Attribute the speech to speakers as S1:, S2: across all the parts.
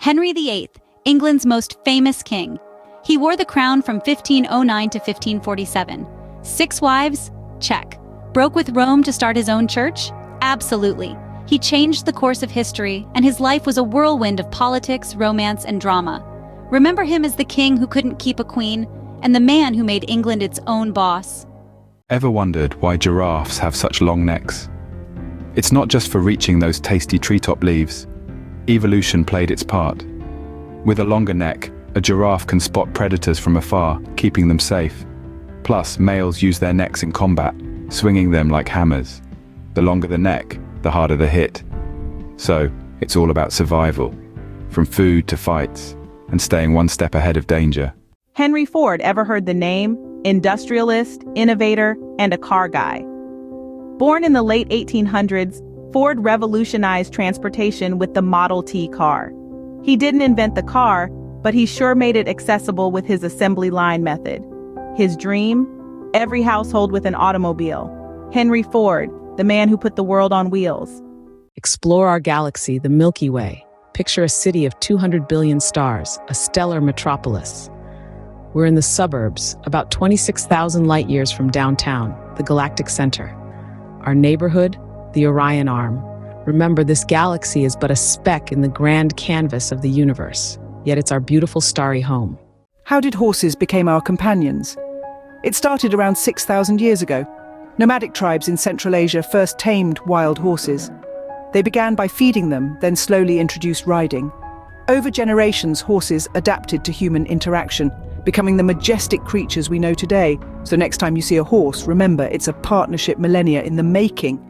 S1: Henry VIII, England's most famous king. He wore the crown from 1509 to 1547. 6 wives? Check. Broke with Rome to start his own church? Absolutely. He changed the course of history, and his life was a whirlwind of politics, romance, and drama. Remember him as the king who couldn't keep a queen, and the man who made England its own boss.
S2: Ever wondered why giraffes have such long necks? It's not just for reaching those tasty treetop leaves. Evolution played its part. With a longer neck, a giraffe can spot predators from afar, keeping them safe. Plus, males use their necks in combat, swinging them like hammers. The longer the neck, the harder the hit. So, it's all about survival, from food to fights, and staying one step ahead of danger.
S3: Henry Ford, ever heard the name? Industrialist, innovator, and a car guy. Born in the late 1800s, Ford revolutionized transportation with the Model T car. He didn't invent the car, but he sure made it accessible with his assembly line method. His dream? Every household with an automobile. Henry Ford, the man who put the world on wheels.
S4: Explore our galaxy, the Milky Way. Picture a city of 200 billion stars, a stellar metropolis. We're in the suburbs, about 26,000 light years from downtown, the galactic center. Our neighborhood, the Orion Arm. Remember, this galaxy is but a speck in the grand canvas of the universe, yet it's our beautiful starry home.
S5: How did horses become our companions? It started around 6,000 years ago. Nomadic tribes in Central Asia first tamed wild horses. They began by feeding them, then slowly introduced riding. Over generations, horses adapted to human interaction, becoming the majestic creatures we know today. So next time you see a horse, remember it's a partnership millennia in the making.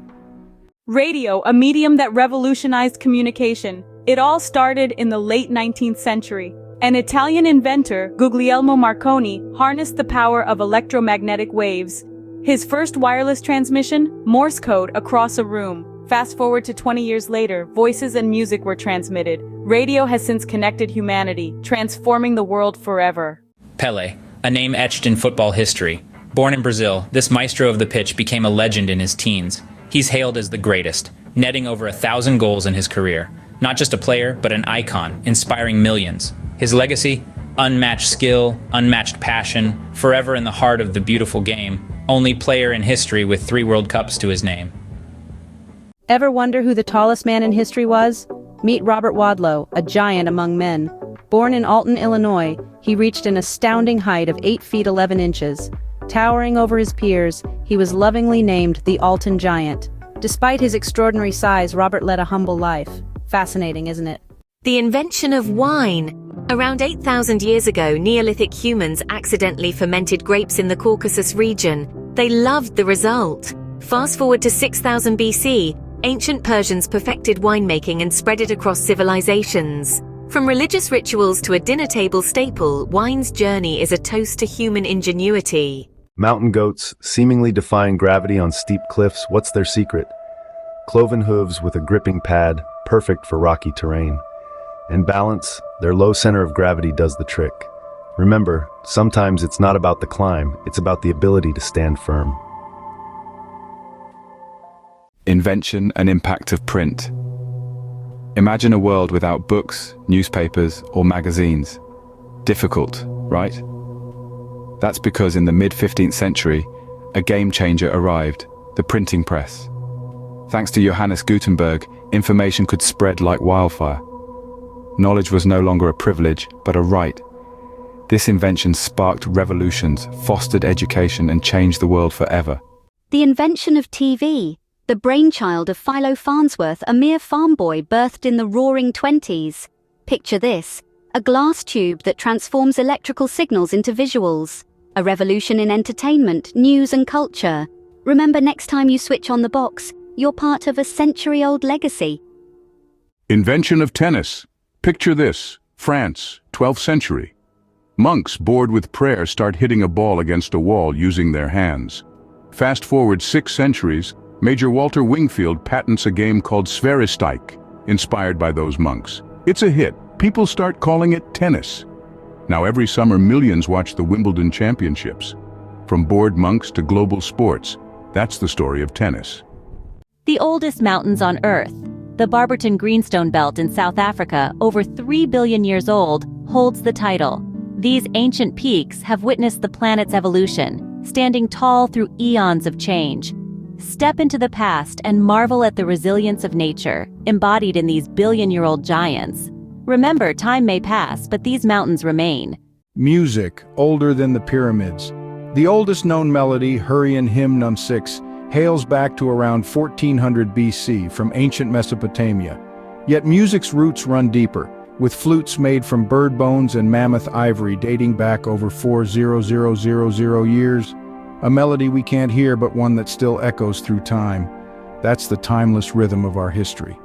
S3: Radio, a medium that revolutionized communication. It all started in the late 19th century. An Italian inventor, Guglielmo Marconi, harnessed the power of electromagnetic waves. His first wireless transmission, Morse code across a room. Fast forward to 20 years later, voices and music were transmitted. Radio has since connected humanity, transforming the world forever.
S6: Pelé, a name etched in football history. Born in Brazil, this maestro of the pitch became a legend in his teens. He's hailed as the greatest, netting over 1,000 goals in his career. Not just a player, but an icon, inspiring millions. His legacy? Unmatched skill, unmatched passion, forever in the heart of the beautiful game. Only player in history with 3 World Cups to his name.
S7: Ever wonder who the tallest man in history was? Meet Robert Wadlow, a giant among men. Born in Alton, Illinois, he reached an astounding height of 8 feet 11 inches. Towering over his peers, he was lovingly named the Alton Giant. Despite his extraordinary size, Robert led a humble life. Fascinating, isn't it?
S8: The invention of wine. Around 8,000 years ago, Neolithic humans accidentally fermented grapes in the Caucasus region. They loved the result. Fast forward to 6000 BC, ancient Persians perfected winemaking and spread it across civilizations. From religious rituals to a dinner table staple, wine's journey is a toast to human ingenuity.
S9: Mountain goats, seemingly defying gravity on steep cliffs, what's their secret? Cloven hooves with a gripping pad, perfect for rocky terrain. And balance, their low center of gravity does the trick. Remember, sometimes it's not about the climb, it's about the ability to stand firm.
S2: Invention and impact of print. Imagine a world without books, newspapers, or magazines. Difficult, right? That's because in the mid-15th century, a game changer arrived, the printing press. Thanks to Johannes Gutenberg, information could spread like wildfire. Knowledge was no longer a privilege, but a right. This invention sparked revolutions, fostered education, and changed the world forever.
S1: The invention of TV, the brainchild of Philo Farnsworth, a mere farm boy birthed in the roaring 20s. Picture this, a glass tube that transforms electrical signals into visuals. A revolution in entertainment, news and culture. Remember, next time you switch on the box, you're part of a century-old legacy.
S10: Invention of tennis. Picture this, France, 12th century. Monks bored with prayer start hitting a ball against a wall using their hands. Fast forward 6 centuries, Major Walter Wingfield patents a game called Sphäristike, inspired by those monks. It's a hit. People start calling it tennis. Now every summer millions watch the Wimbledon Championships. From bored monks to global sports, that's the story of tennis.
S11: The oldest mountains on Earth.
S1: The Barberton Greenstone Belt in South Africa, over 3 billion years old, holds the title. These ancient peaks have witnessed the planet's evolution, standing tall through eons of change. Step into the past and marvel at the resilience of nature, embodied in these billion-year-old giants. Remember, time may pass, but these mountains remain.
S11: Music, older than the pyramids. The oldest known melody, Hurrian Hymn Num 6, hails back to around 1400 BC from ancient Mesopotamia. Yet music's roots run deeper, with flutes made from bird bones and mammoth ivory dating back over 4,000 years. A melody we can't hear, but one that still echoes through time. That's the timeless rhythm of our history.